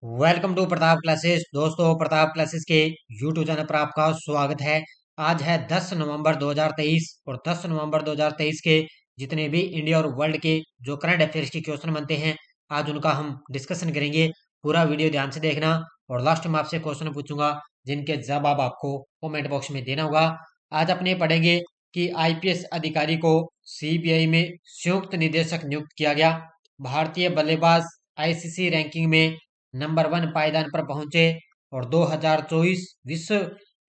Welcome to Pratap classes. दोस्तों, Pratap classes के YouTube channel पर आपका स्वागत है। आज है 10 नवंबर 2023 और 10 नवंबर 2023 के जितने भी इंडिया और वर्ल्ड के जो करंट अफेयर्स के क्वेश्चन बनते हैं, आज उनका हम डिस्कशन करेंगे। पूरा वीडियो ध्यान से देखना और लास्ट में आपसे क्वेश्चन पूछूंगा जिनके जवाब आपको कमेंट बॉक्स में देना होगा। आज अपने पढ़ेंगे कि आईपीएस अधिकारी को सीबीआई में संयुक्त निदेशक नियुक्त किया गया। भारतीय बल्लेबाज आईसीसी रैंकिंग में नंबर 1 पायदान पर पहुंचे और 2024 विश्व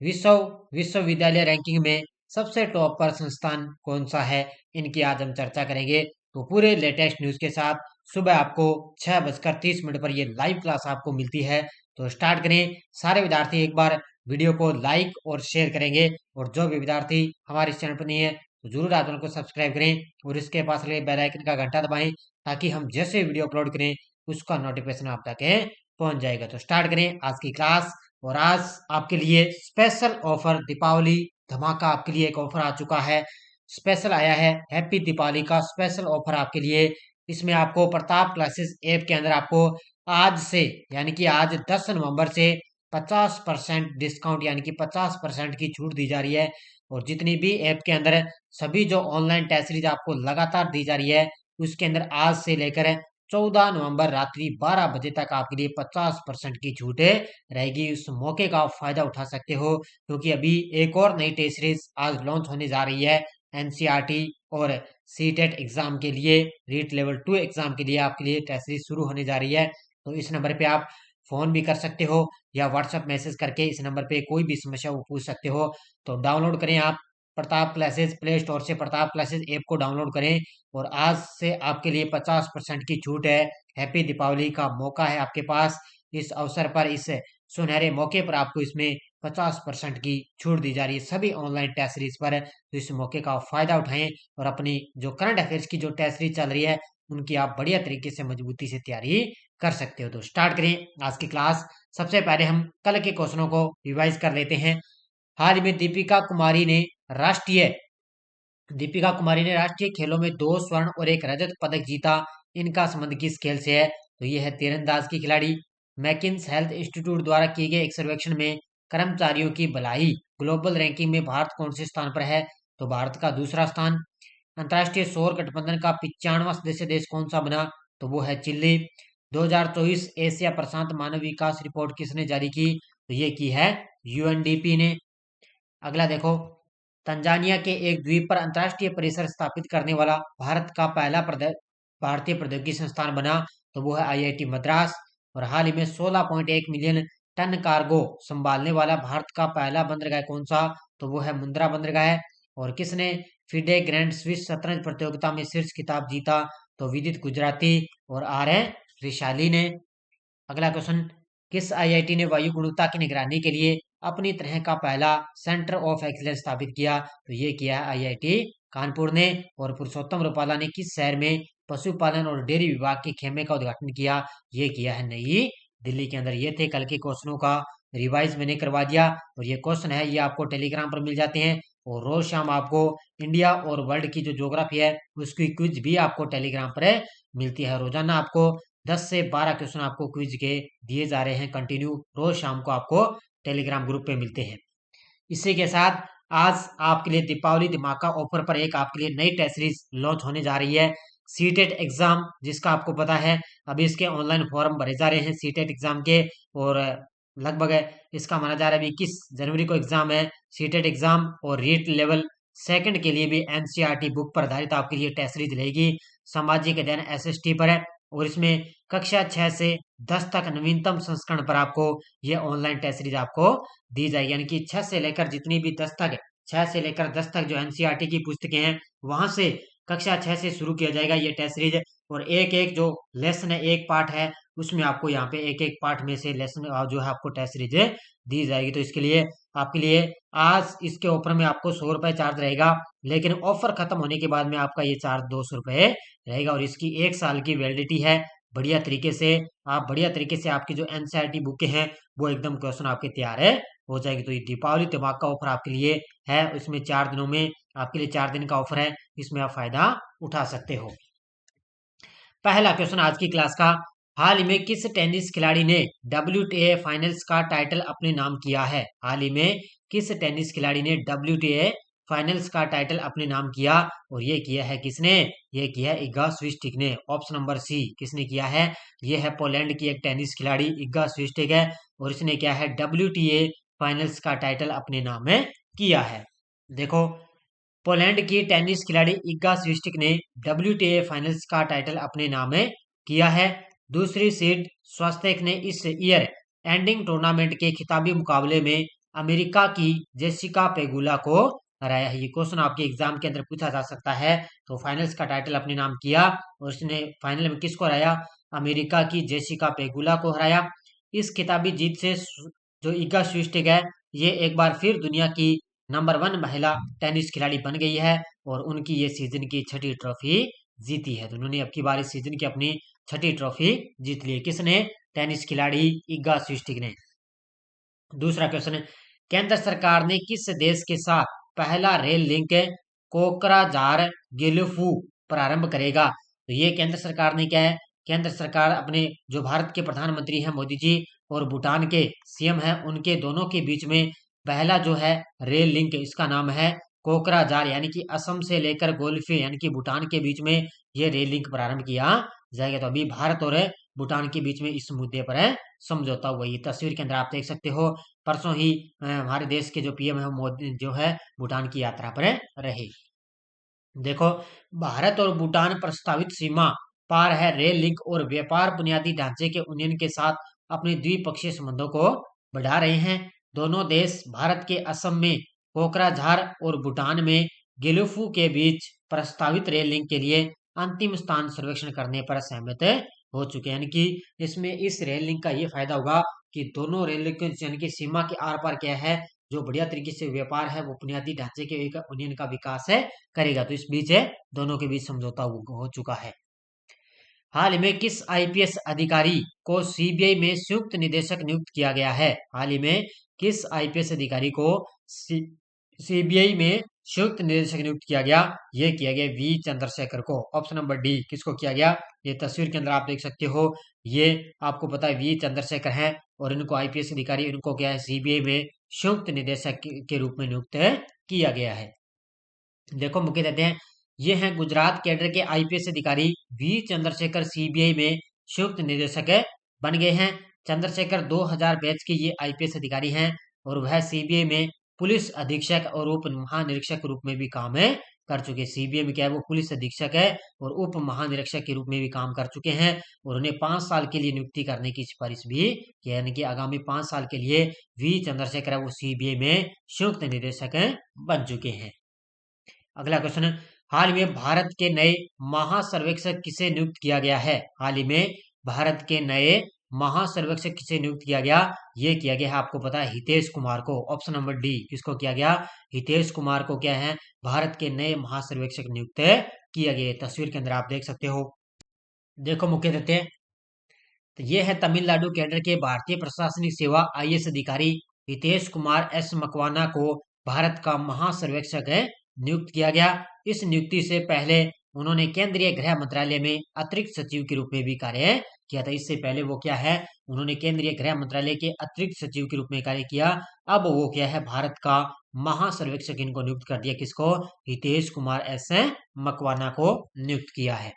विश्व विश्वविद्यालय रैंकिंग में सबसे टॉप पर संस्थान कौन सा है, इनकी आज हम चर्चा करेंगे। तो पूरे लेटेस्ट न्यूज के साथ सुबह आपको 6:30 पर ये लाइव क्लास आपको मिलती है। तो स्टार्ट करें। सारे विद्यार्थी एक बार वीडियो को लाइक और शेयर करेंगे और जो भी विद्यार्थी हमारे इस चैनल पर नहीं है तो जरूर आप चैनल को सब्सक्राइब करें और इसके पास लगे बेल आइकन का घंटा दबाएं ताकि हम जैसे वीडियो अपलोड करें उसका नोटिफिकेशन आप तक पहुंच जाएगा। तो स्टार्ट करें आज की क्लास। और आज आपके लिए स्पेशल ऑफर दीपावली धमाका आपके लिए एक ऑफर आ चुका है। स्पेशल आया है हैप्पी दीपावली का स्पेशल ऑफर आपके लिए। इसमें आपको प्रताप क्लासेस ऐप के अंदर आपको आज से यानी कि आज 10 नवंबर से 50% डिस्काउंट यानी कि 50% की छूट दी जा रही है। और जितनी भी ऐप के अंदर सभी जो ऑनलाइन टेस्ट सीरीज आपको लगातार दी जा रही है उसके अंदर आज से लेकर 14 नवंबर रात्रि 12 बजे तक आपके लिए 50% की छूट रहेगी। उस मौके का आप फायदा उठा सकते हो क्योंकि अभी एक और नई टेस्ट सीरीज आज लॉन्च होने जा रही है। एनसीईआरटी और सीटेट एग्जाम के लिए, रीट लेवल 2 एग्जाम के लिए आपके लिए टेस्ट सीरीज शुरू होने जा रही है। तो इस नंबर पे आप फोन भी कर सकते हो या व्हाट्सएप मैसेज करके इस नंबर पे कोई भी समस्या वो पूछ सकते हो। तो डाउनलोड करें आप प्रताप क्लासेस, प्ले स्टोर से प्रताप क्लासेस ऐप को डाउनलोड करें और आज से आपके लिए 50% की छूट है। हैप्पी दीपावली का मौका है आपके पास। इस अवसर पर, इस सुनहरे मौके पर आपको इसमें 50% की छूट दी जा रही है सभी ऑनलाइन टेस्ट सीरीज पर। तो इस मौके का आप फायदा उठाएं और अपनी जो करंट अफेयर्स की जो टेस्ट सीरीज चल रही है उनकी आप बढ़िया तरीके से मजबूती से तैयारी कर सकते हो। तो स्टार्ट करें आज की क्लास। सबसे पहले हम कल के क्वेश्चनों को रिवाइज कर लेते हैं। हाल ही में राष्ट्रीय दीपिका कुमारी ने राष्ट्रीय खेलों में 2 स्वर्ण और 1 रजत पदक जीता। इनका संबंध किस खेल से है? तो ये है तीरंदाज की खिलाड़ी। मैकिन्स हेल्थ इंस्टीट्यूट द्वारा किए गए एक सर्वेक्षण में कर्मचारियों की भलाई ग्लोबल रैंकिंग में भारत कौन से स्थान पर है? तो भारत का दूसरा स्थान। अंतर्राष्ट्रीय सौर गठबंधन का 95वां सदस्य देश कौन सा बना? तो वो है चिल्ली। 2024 एशिया प्रशांत मानव विकास रिपोर्ट किसने जारी की? तो ये की है यूएनडीपी ने। अगला देखो, तंजानिया के एक द्वीप पर अंतर्राष्ट्रीय परिसर स्थापित करने वाला भारत का पहला भारतीय प्रौद्योगिकी संस्थान बना। तो वो है आईआईटी मद्रास। और हाल ही में 16.1 मिलियन टन कार्गो संभालने वाला भारत का पहला बंदरगाह कौन सा? तो वो है मुंद्रा बंदरगाह। और किसने फिडे ग्रैंड स्विस शतरंज प्रतियोगिता में शीर्ष खिताब जीता? तो विदित गुजराती और आर ए रिशाली ने। अगला क्वेश्चन, किस आईआईटी ने वायु गुणवत्ता की निगरानी के लिए अपनी तरह का पहला सेंटर ऑफ एक्सीलेंस स्थापित किया? तो ये किया है आईआईटी कानपुर ने। और पुरुषोत्तम रूपाला ने किस शहर में पशुपालन और डेयरी विभाग के खेमे का उद्घाटन किया? ये किया है नई दिल्ली के अंदर। ये थे कल के क्वेश्चनों का रिवाइज मैंने करवा दिया। और ये क्वेश्चन है ये आपको टेलीग्राम पर मिल जाते हैं और रोज शाम आपको इंडिया और वर्ल्ड की जो ज्योग्राफी है उसकी क्विज भी आपको टेलीग्राम पर मिलती है। रोजाना आपको 10 से 12 क्वेश्चन आपको क्विज के दिए जा रहे हैं कंटिन्यू, रोज शाम को आपको टेलीग्राम ग्रुप पे मिलते हैं। इसी के साथ आज आपके लिए दीपावली धमाका ऑफर पर एक आपके लिए नई टेस्ट सीरीज लॉन्च होने जा रही है। सीटेट एग्जाम, जिसका आपको पता है अभी इसके ऑनलाइन फॉर्म भरे जा रहे हैं सीटेट एग्जाम के। और लगभग इसका माना जा रहा है 21 जनवरी को एग्जाम है सीटेट एग्जाम। और रीट लेवल सेकंड के लिए भी एनसीईआरटी बुक पर आधारित आपके लिए टेस्ट सीरीज रहेगी। सामाजिक अध्ययन एसएसटी पर है और इसमें कक्षा 6 से 10 तक नवीनतम संस्करण पर आपको ये ऑनलाइन टेस्ट सीरीज आपको दी जाएगी। यानी कि 6 से लेकर जितनी भी 10 तक, 6 से लेकर 10 तक जो एनसीईआरटी की पुस्तकें हैं वहां से कक्षा 6 से शुरू किया जाएगा ये टेस्ट सीरीज। और एक एक जो लेसन है, एक पार्ट है, उसमें आपको यहाँ पे एक एक पार्ट में से लेसन जो है आपको टेस्ट सीरीज दी जाएगी। तो इसके लिए आपके लिए आज इसके ऑफर में आपको 100 रुपए चार्ज रहेगा, लेकिन ऑफर खत्म होने के बाद में आपका ये चार्ज 200 रुपए रहेगा। और इसकी 1 साल की वैलिडिटी है। बढ़िया तरीके से आप बढ़िया तरीके से आपकी जो एनसीईआरटी बुकें हैं वो एकदम क्वेश्चन आपके तैयार है हो जाएगी। तो ये दीपावली धमाका ऑफर आपके लिए है। इसमें 4 दिनों में आपके लिए 4 दिन का ऑफर है, इसमें आप फायदा उठा सकते हो। पहला क्वेश्चन आज की क्लास का, हाल ही में किस टेनिस खिलाड़ी ने WTA फाइनल्स का टाइटल अपने नाम किया है? हाल ही में किस टेनिस खिलाड़ी ने WTA फाइनल्स का टाइटल अपने नाम किया और ये किया है किसने? ये किया है इगा स्वियातेक ने। ऑप्शन नंबर सी किसने किया है? ये है पोलैंड की एक टेनिस खिलाड़ी इगा स्वियातेक है और इसने क्या है WTA फाइनल्स का टाइटल अपने नाम में किया है। देखो, पोलैंड की टेनिस खिलाड़ी इगा स्वियातेक ने WTA फाइनल्स का टाइटल अपने नाम में किया है। दूसरी सीड स्वास्तेक ने इस ईयर एंडिंग टूर्नामेंट के खिताबी मुकाबले में अमेरिका की जेसिका पेगुला को हराया है। ये क्वेश्चन आपके एग्जाम के अंदर पूछा जा सकता है। तो फाइनल्स का टाइटल अपने नाम किया और उसने फाइनल में किसको हराया? अमेरिका की जेसिका पेगुला को हराया। इस खिताबी जीत से जो इगा स्वियातेक है, ये एक बार फिर दुनिया की नंबर 1 महिला टेनिस खिलाड़ी बन गई है और उनकी ये सीजन की 6ठी ट्रॉफी जीती है। तो उन्होंने अब की बार इस सीजन की अपनी 6ठी ट्रॉफी जीत ली है। किसने? टेनिस खिलाड़ी इगा स्वियातेक ने। दूसरा क्वेश्चन है, केंद्र सरकार ने किस देश के साथ पहला रेल लिंक कोकराझार गिलफू प्रारंभ करेगा? तो ये केंद्र सरकार ने क्या है? केंद्र सरकार अपने जो भारत के प्रधानमंत्री हैं मोदी जी और भूटान के सीएम हैं उनके दोनों के बीच में पहला जो है रेल लिंक, इसका नाम है कोकराझार, यानी कि असम से लेकर गोल्फी यानी कि भूटान के बीच में ये रेल लिंक प्रारंभ किया जाएगा। तो अभी भारत और भूटान के बीच में इस मुद्दे पर है समझौता हुआ। ये तस्वीर के अंदर आप देख सकते हो, परसों ही हमारे देश के जो पीएम है मोदी जो है भूटान की यात्रा पर रहे। देखो, भारत और भूटान प्रस्तावित सीमा पार है रेल लिंक और व्यापार बुनियादी ढांचे के उन्नयन के साथ अपने द्विपक्षीय संबंधों को बढ़ा रहे हैं। दोनों देश भारत के असम में कोकराझार और भूटान में गिलुफू के बीच प्रस्तावित रेल लिंक के लिए अंतिम स्थान सर्वेक्षण करने पर सहमत हो चुके हैं। यानी कि इसमें इस रेल लिंक का ये फायदा होगा कि दोनों रेल लिंक यानी कि सीमा के आर पार क्या है जो बढ़िया तरीके से व्यापार है वो बुनियादी ढांचे के उन्नयन का विकास है करेगा। तो इस बीच है दोनों के बीच समझौता हो चुका है। हाल ही में किस आईपीएस अधिकारी को सीबीआई में संयुक्त निदेशक नियुक्त किया गया है? हाल ही में किस आईपीएस अधिकारी को सीबीआई में संयुक्त निदेशक नियुक्त किया गया? ये किया गया वी चंद्रशेखर को। ऑप्शन नंबर डी किसको किया गया? ये तस्वीर के अंदर आप देख सकते हो, ये आपको पता है वी चंद्रशेखर हैं और इनको आईपीएस अधिकारी इनको क्या है सीबीआई में संयुक्त निदेशक के रूप में नियुक्त किया गया है। देखो मुख्य देते हैं, ये हैं गुजरात कैडर के आईपीएस अधिकारी वी चंद्रशेखर सीबीआई में संयुक्त निदेशक बन गए हैं। चंद्रशेखर 2000 बैच के ये आईपीएस अधिकारी हैं और वह सीबीआई में पुलिस अधीक्षक और उप महानिरीक्षक के रूप में भी काम कर चुके हैं। सीबीआई में क्या है वो पुलिस अधीक्षक है और उप महानिरीक्षक के रूप में भी काम कर चुके हैं और उन्हें 5 साल के लिए नियुक्ति करने की सिफारिश भी किया, यानी कि आगामी 5 साल के लिए वी चंद्रशेखर है वो सीबीआई में संयुक्त निदेशक बन चुके हैं। अगला क्वेश्चन है, हाल में भारत के नए महासर्वेक्षक किसे नियुक्त किया गया है? हाल ही में भारत के नए महासर्वेक्षक किसे नियुक्त किया गया? ये किया गया है आपको पता है हितेश कुमार को। ऑप्शन नंबर डी किसको किया गया? हितेश कुमार को क्या है भारत के नए महासर्वेक्षक नियुक्त किया गया। तस्वीर के अंदर आप देख सकते हो। देखो मुख्य देते हैं, तो ये है तमिलनाडु केंद्र के भारतीय प्रशासनिक सेवा आईएएस अधिकारी हितेश कुमार एस मकवाना को भारत का महासर्वेक्षक नियुक्त किया गया। इस नियुक्ति से पहले उन्होंने केंद्रीय गृह मंत्रालय में अतिरिक्त सचिव के रूप में भी कार्य किया था। इससे पहले वो क्या है उन्होंने केंद्रीय गृह मंत्रालय के अतिरिक्त सचिव के रूप में कार्य किया। अब वो क्या है भारत का महासर्वेक्षक इनको नियुक्त कर दिया। किसको? हितेश कुमार एस मकवाना को नियुक्त किया है।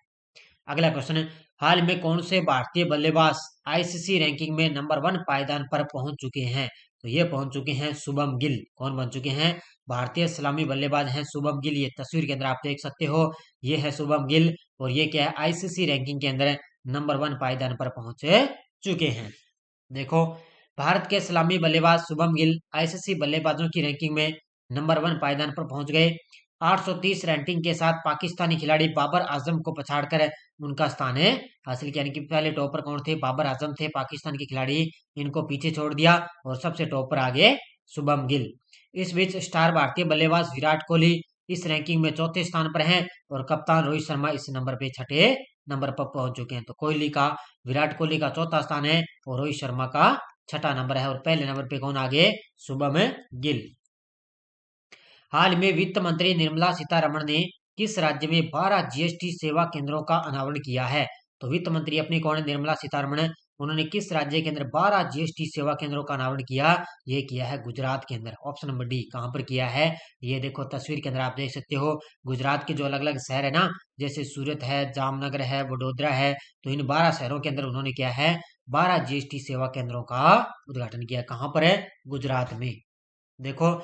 अगला क्वेश्चन है, हाल में कौन से भारतीय बल्लेबाज आईसीसी रैंकिंग में नंबर 1 पायदान पर पहुंच चुके हैं? तो ये पहुंच चुके हैं शुभम गिल। कौन बन चुके हैं? भारतीय सलामी बल्लेबाज हैं शुभम गिल। ये तस्वीर के अंदर आप देख सकते हो, ये है शुभम गिल और ये क्या है आईसीसी रैंकिंग के अंदर नंबर 1 पायदान पर पहुंच चुके हैं। देखो, भारत के सलामी बल्लेबाज शुभम गिल आईसीसी बल्लेबाजों की रैंकिंग में नंबर 1 पायदान पर पहुंच गए। 830 रैंकिंग के साथ पाकिस्तानी खिलाड़ी बाबर आजम को पछाड़कर उनका स्थान हासिल किया। यानी कि पहले टॉपर कौन थे? बाबर आजम थे पाकिस्तान के खिलाड़ी, इनको पीछे छोड़ दिया और सबसे टॉप पर आगे शुभम गिल। इस बीच स्टार भारतीय बल्लेबाज विराट कोहली इस रैंकिंग में चौथे स्थान पर हैं और कप्तान रोहित शर्मा इस नंबर पे 6ठे नंबर पर पहुंच चुके हैं। तो विराट कोहली का चौथा स्थान है और रोहित शर्मा का 6ठा नंबर है और पहले नंबर पे कौन आगे? शुभम गिल। हाल में वित्त मंत्री निर्मला सीतारमण ने किस राज्य में 12 जीएसटी सेवा केंद्रों का अनावरण किया है? तो वित्त मंत्री अपनी कौन है? निर्मला सीतारमण। उन्होंने किस राज्य के अंदर 12 जीएसटी सेवा केंद्रों का अनावरण किया? ये किया है गुजरात के अंदर। Option number D. कहां पर किया है? ये देखो तस्वीर के अंदर आप देख सकते हो गुजरात के जो अलग अलग शहर है ना, जैसे सूरत है, जामनगर है, वडोदरा है, तो इन 12 शहरों के अंदर उन्होंने क्या है? 12 जीएसटी सेवा केंद्रों का उद्घाटन किया। कहां पर है? गुजरात में। देखो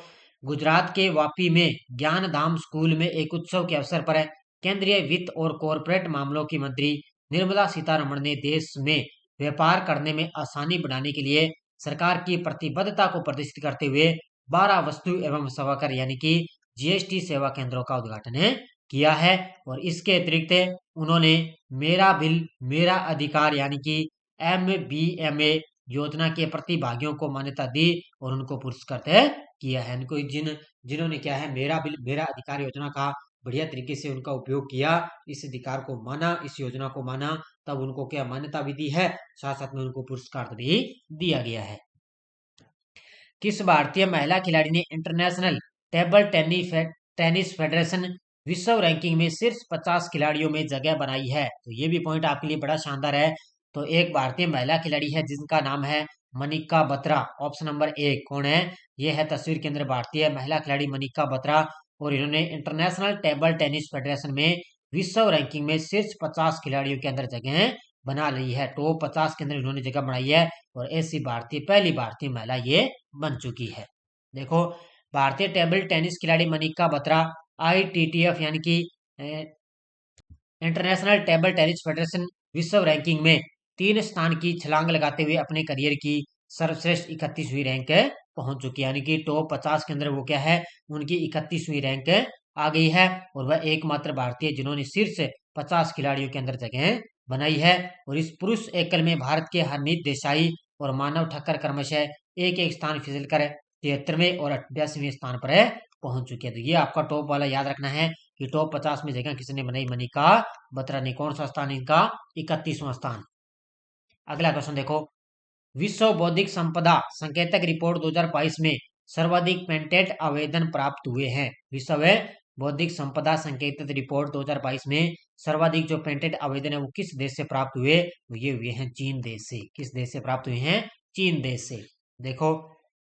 गुजरात के वापी में ज्ञान धाम स्कूल में एक उत्सव के अवसर पर केंद्रीय वित्त और कॉरपोरेट मामलों की मंत्री निर्मला सीतारमण ने देश में व्यापार करने में आसानी बढ़ाने के लिए सरकार की प्रतिबद्धता को प्रदर्शित करते हुए 12 वस्तु एवं सेवा कर यानी कि जीएसटी सेवा केंद्रों का उद्घाटन किया है। और इसके अतिरिक्त उन्होंने मेरा बिल मेरा अधिकार यानी कि MBMA योजना के प्रतिभागियों को मान्यता दी और उनको पुरस्कृत किया है। इनको जिन्होंने क्या है? मेरा बिल मेरा अधिकार योजना का बढ़िया तरीके से उनका उपयोग किया, इस अधिकार को माना, इस योजना को माना, तब उनको क्या मान्यता भी दी है, साथ साथ में उनको पुरस्कार भी दिया गया है। किस भारतीय महिला खिलाड़ी ने इंटरनेशनल टेबल टेनिस फेडरेशन विश्व रैंकिंग में शीर्ष 50 खिलाड़ियों में जगह बनाई है? तो ये भी पॉइंट आपके लिए बड़ा शानदार है। तो एक भारतीय महिला खिलाड़ी है जिनका नाम है Manika Batra. Option number A. कौन है? ये है तस्वीर के अंदर भारतीय महिला खिलाड़ी मनिका बत्रा, और इन्होंने इंटरनेशनल टेबल टेनिस फेडरेशन में विश्व रैंकिंग में शीर्ष 50 खिलाड़ियों के अंदर जगह बना ली है। टॉप 50 के अंदर इन्होंने जगह बनाई है, और ऐसी पहली भारतीय महिला ये बन चुकी है। देखो भारतीय टेबल टेनिस खिलाड़ी मनिका बत्रा ITTF यानी कि इंटरनेशनल टेबल टेनिस फेडरेशन विश्व रैंकिंग में 3 स्थान की छलांग लगाते हुए अपने करियर की सर्वश्रेष्ठ 31वीं रैंक पहुंच चुकी है। यानी कि टॉप 50 के अंदर वो क्या है? उनकी 31वीं रैंक आ गई है, और वह एकमात्र भारतीय जिन्होंने शीर्ष 50 खिलाड़ियों के अंदर जगह बनाई है। और इस पुरुष एकल में भारत के हरमीत देसाई और मानव ठक्कर क्रमशः एक एक स्थान फिसल कर 73वें और 88वें स्थान पर पहुंच चुके हैं। तो ये आपका टॉप वाला याद रखना है कि टॉप 50 में जगह किसने बनाई? मनिका बत्रा ने। कौन सा स्थान इनका? 31वां स्थान। अगला क्वेश्चन देखो, विश्व बौद्धिक संपदा संकेतक रिपोर्ट 2022 में सर्वाधिक पेटेंट आवेदन प्राप्त हुए हैं। विश्व बौद्धिक संपदा संकेतक रिपोर्ट 2022 में सर्वाधिक जो पेटेंट आवेदन है वो किस देश से प्राप्त हुए? तो ये हुए हैं चीन देश से। किस देश से प्राप्त हुए हैं? चीन देश से। देखो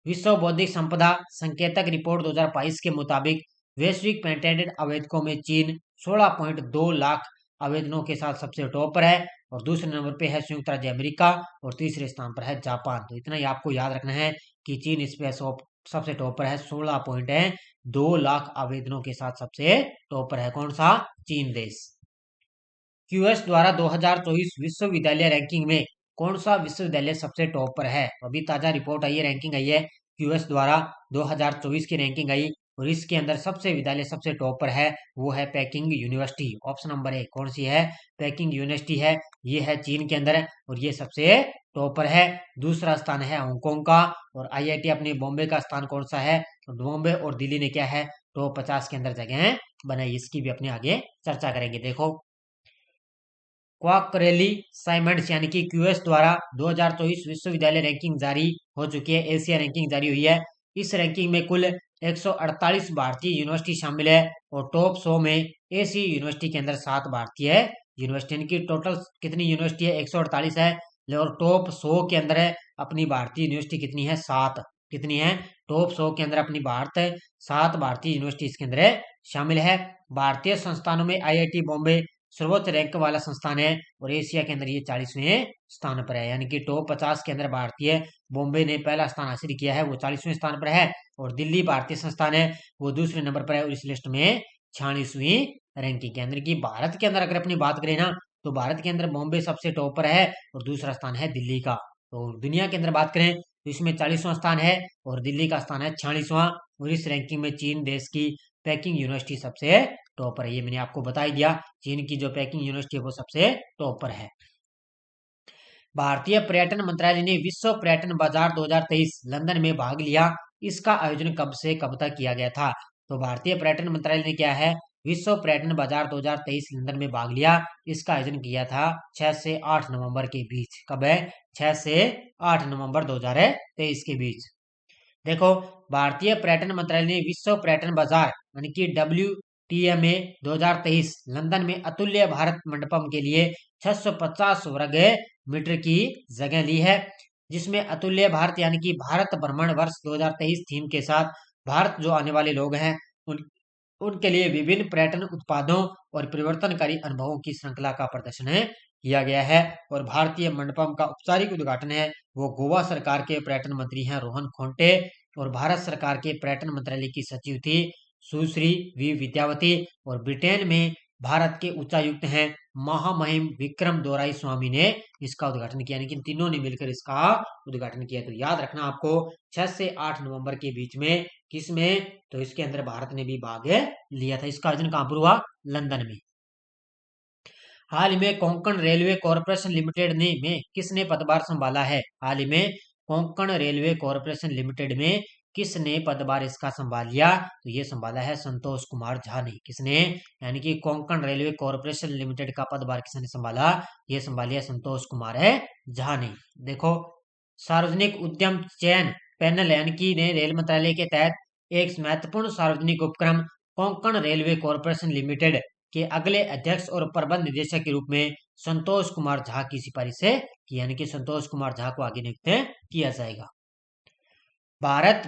विश्व बौद्धिक संपदा संकेतक रिपोर्ट 2022 के मुताबिक वैश्विक पेटेंट आवेदकों में चीन 16.2 लाख आवेदनों के साथ सबसे टॉप पर है, और दूसरे नंबर पे है संयुक्त राज्य अमेरिका, और तीसरे स्थान पर है जापान। तो इतना ही आपको याद रखना है कि चीन इस पे सबसे टॉप पर है, 16.2 लाख आवेदनों के साथ सबसे टॉप पर है। कौन सा? चीन देश। QS द्वारा 2024 विश्वविद्यालय रैंकिंग में कौन सा विश्वविद्यालय सबसे टॉप पर है? अभी ताजा रिपोर्ट आई है, रैंकिंग आई है, QS द्वारा 2024 की रैंकिंग आई, और इसके अंदर सबसे विद्यालय सबसे टॉप पर है, वो है packing university. Option number A. कौन सी है? पेकिंग यूनिवर्सिटी है, ये है चीन के अंदर, और ये सबसे टॉप पर है। दूसरा स्थान है हांगकांग का, और IIT अपने बॉम्बे का स्थान कौन सा है? तो बॉम्बे और दिल्ली ने क्या है? टॉप 50 के अंदर जगह बनाई। इसकी भी अपने आगे चर्चा करेंगे। देखो क्वाकरेली साइमंड्स यानी कि QS द्वारा 2024 विश्वविद्यालय रैंकिंग जारी हो चुकी है, एशिया रैंकिंग जारी हुई है। इस रैंकिंग में कुल 148 भारतीय यूनिवर्सिटी शामिल है, और टॉप 100 में एशिया यूनिवर्सिटी के अंदर 7 भारतीय यूनिवर्सिटी, यानी कि टोटल कितनी यूनिवर्सिटी है? 148 है, और टॉप 100 के अंदर है अपनी भारतीय यूनिवर्सिटी कितनी है? 7। कितनी है? टॉप 100 के अंदर अपनी भारत 7 भारतीय यूनिवर्सिटी इसके अंदर शामिल है। भारतीय संस्थानों में IIT बॉम्बे सर्वोच्च रैंक वाला संस्थान है, और एशिया के अंदर ये 40वें स्थान पर है। यानी कि टॉप 50 के अंदर भारतीय बॉम्बे ने पहला स्थान हासिल किया है, वो 40वें स्थान पर है, और दिल्ली भारतीय संस्थान है वो दूसरे नंबर पर है, और इस लिस्ट में 46वीं रैंकिंग के अंदर। की भारत के अंदर अगर अपनी बात करें ना, तो भारत के अंदर बॉम्बे सबसे टॉप पर है, और दूसरा स्थान है दिल्ली का। तो दुनिया के अंदर बात करें तो इसमें 40वां स्थान है, और दिल्ली का स्थान है 46वां, और इस रैंकिंग में चीन देश की पेकिंग यूनिवर्सिटी सबसे टॉप पर है। ये मैंने आपको बता ही दिया, चीन की जो पेकिंग यूनिवर्सिटी है वो सबसे टॉप पर है। भारतीय पर्यटन मंत्रालय ने विश्व पर्यटन बाजार 2023 लंदन में भाग लिया। इसका आयोजन कब से कब तक किया गया था? तो भारतीय पर्यटन मंत्रालय ने क्या है? विश्व पर्यटन बाजार 2023 लंदन में भाग लिया। इसका आयोजन किया था 6 से 8 नवंबर के बीच। कब है? 6 से 8 नवंबर 2023 के बीच। देखो भारतीय पर्यटन मंत्रालय ने विश्व पर्यटन बाजार यानी कि WTMA 2023 लंदन में अतुल्य भारत मंडपम के लिए 650 वर्ग मीटर की जगह ली है, जिसमें अतुल्य भारत यानी कि भारत भ्रमण वर्ष 2023 थीम के साथ भारत जो आने वाले लोग हैं उनके लिए विभिन्न पर्यटन उत्पादों और परिवर्तनकारी अनुभवों की श्रृंखला का प्रदर्शन किया गया है। और भारतीय मंडपम का औपचारिक उद्घाटन है वो गोवा सरकार के पर्यटन मंत्री हैं रोहन खोंटे, और भारत सरकार के पर्यटन मंत्रालय की सचिव थी सुश्री वी विद्यावती, और ब्रिटेन में भारत के उच्चायुक्त हैं महामहिम विक्रम दोराई स्वामी ने इसका उद्घाटन किया, यानी कि तीनों ने मिलकर इसका उद्घाटन किया। तो याद रखना आपको 6 से 8 नवंबर के बीच में किसमें, तो इसके अंदर भारत ने भी भाग लिया था। इसका आयोजन कहां पर हुआ, लंदन में। हाल ही में कोंकण रेलवे कॉरपोरेशन लिमिटेड ने में किसने पदभार संभाला है, हाल ही में कोंकण रेलवे कॉरपोरेशन लिमिटेड में किसने पदभार इसका संभाल लिया, तो ये संभाला है संतोष कुमार झा ने। किसने, यानी कि कोंकण रेलवे कॉरपोरेशन लिमिटेड का पदभार किसने संभाला, ये संभालिया संतोष कुमार झा ने। देखो, सार्वजनिक उद्यम चयन पैनल यानी कि ने रेल मंत्रालय के तहत एक महत्वपूर्ण सार्वजनिक उपक्रम कोंकण रेलवे कॉरपोरेशन लिमिटेड के अगले अध्यक्ष और प्रबंध निदेशक के रूप में संतोष कुमार झा की सिफारिश है, यानी कि संतोष कुमार झा को आगे नियुक्त किया जाएगा। भारत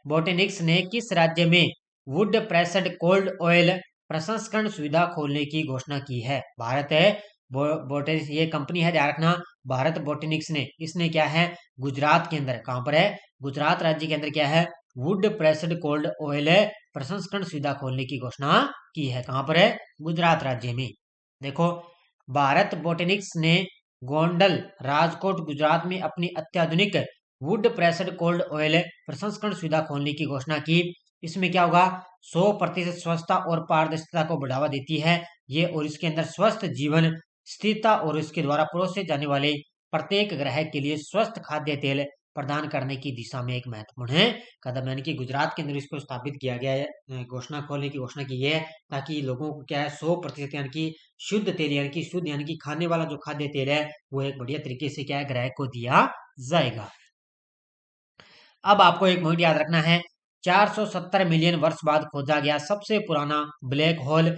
बोटेनिक्स ने किस राज्य में वुड प्रेस्ड कोल्ड ऑयल प्रसंस्करण सुविधा खोलने की घोषणा की है, भारत बोटेनिक्स ये कंपनी है, ध्यान रखना, भारत बोटेनिक्स ने, इसने क्या है, गुजरात के अंदर, कहां पर है, गुजरात राज्य के अंदर क्या है, वुड प्रेस्ड कोल्ड ऑयल प्रसंस्करण सुविधा खोलने की घोषणा की है, कहां पर है, गुजरात राज्य में। देखो, भारत बोटेनिक्स ने गोंडल राजकोट गुजरात में अपनी अत्याधुनिक वुड प्रेस्ड कोल्ड ऑयल प्रसंस्करण सुविधा खोलने की घोषणा की। इसमें क्या होगा, 100% स्वच्छता और पारदर्शिता को बढ़ावा देती है ये, और इसके अंदर स्वस्थ जीवन स्थिरता और इसके द्वारा परोसे जाने वाले प्रत्येक ग्राहक के लिए स्वस्थ खाद्य तेल प्रदान करने की दिशा में एक महत्वपूर्ण कदम, यानी कि गुजरात के अंदर इसको स्थापित किया गया है, घोषणा खोलने की घोषणा की है, ताकि लोगों को क्या है 100% यानी कि शुद्ध तेल, यानी कि शुद्ध यानी कि खाने वाला जो खाद्य तेल है वो एक बढ़िया तरीके से क्या है ग्राहक को दिया जाएगा। अब आपको एक पॉइंट याद रखना है, 470 मिलियन वर्ष बाद खोजा गया सबसे पुराना ब्लैक होल।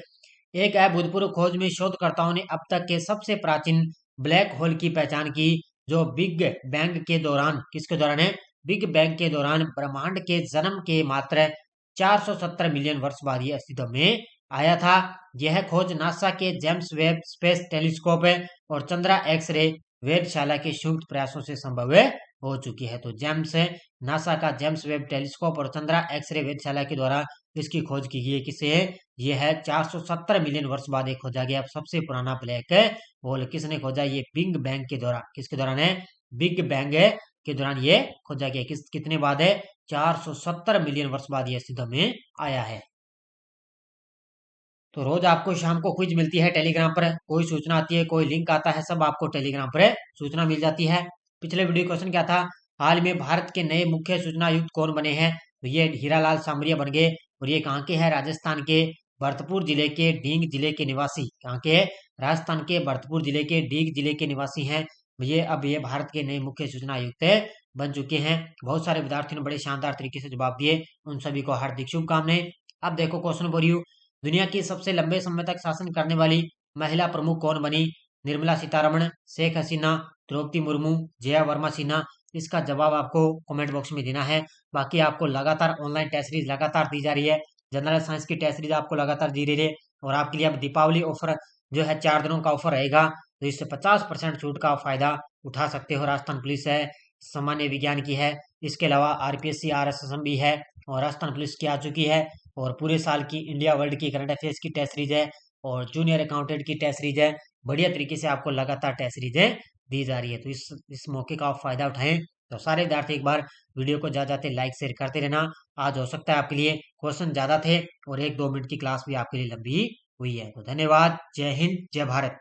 एक अभूतपूर्व खोज में शोधकर्ताओं ने अब तक के सबसे प्राचीन ब्लैक होल की पहचान की, जो बिग बैंग के दौरान, किसके दौरान है, बिग बैंग के दौरान ब्रह्मांड के जन्म के मात्र 470 मिलियन वर्ष बाद ये अस्तित्व में आया था। यह खोज नासा के जेम्स वेब स्पेस टेलीस्कोप और चंद्रा एक्स-रे वेधशाला के संयुक्त प्रयासों से संभव हो चुकी है। तो नासा का जेम्स वेब टेलीस्कोप और चंद्रा एक्स-रे वेधशाला के द्वारा इसकी खोज की गई। किसे, यह है 470 मिलियन वर्ष बाद एक खोजा गया सबसे पुराना ब्लैक होल। किसने खोजा, ये बिग बैंग के दौरान, किसके दौरान है, बिग बैंग के दौरान ये खोजा गया। कितने बाद है, 470 मिलियन वर्ष बाद ये अस्तित्व में आया है। तो रोज आपको शाम को क्विज मिलती है टेलीग्राम पर, कोई सूचना आती है, कोई लिंक आता है, सब आपको टेलीग्राम पर सूचना मिल जाती है। पिछले वीडियो क्वेश्चन क्या था, हाल में भारत के नए मुख्य सूचना आयुक्त कौन बने हैं, तो ये हीरालाल सामरिया बन गए, और ये कहाँ के हैं, राजस्थान के भरतपुर जिले के डींग जिले के निवासी, कहाँ के, राजस्थान के भरतपुर जिले के डींग जिले के निवासी हैं ये। अब ये भारत के नए मुख्य सूचना आयुक्त बन चुके हैं। बहुत सारे विद्यार्थियों ने बड़े शानदार तरीके से जवाब दिए, उन सभी को हार्दिक शुभकामनाएं। अब देखो क्वेश्चन फॉर यू, दुनिया की सबसे लंबे समय तक शासन करने वाली महिला प्रमुख कौन बनी, निर्मला सीतारमण, शेख हसीना, द्रौपदी मुर्मू, जया वर्मा सिन्हा। इसका जवाब आपको कमेंट बॉक्स में देना है। बाकी आपको लगातार ऑनलाइन टेस्ट सीरीज लगातार दी जा रही है, जनरल साइंस की टेस्ट सीरीज आपको लगातार दी रही है, और आपके लिए अब दीपावली ऑफर जो है 4 दिनों का ऑफर रहेगा, तो इससे 50% छूट का फायदा उठा सकते हो। राजस्थान पुलिस है, सामान्य विज्ञान की है, इसके अलावा आरपीएससी आरएसएसएम भी है, और राजस्थान पुलिस की आ चुकी है, और पूरे साल की इंडिया वर्ल्ड की करंट अफेयर्स की टेस्ट सीरीज है, और जूनियर अकाउंटेंट की टेस्ट सीरीज है। बढ़िया तरीके से आपको लगातार टेस्ट सीरीजें दी जा रही है, तो इस मौके का आप फायदा उठाएं। तो सारे विद्यार्थी एक बार वीडियो को ज्यादा जाते लाइक शेयर करते रहना। आज हो सकता है आपके लिए क्वेश्चन ज्यादा थे और 1-2 मिनट की क्लास भी आपके लिए लंबी हुई है। तो धन्यवाद, जय हिंद, जय भारत।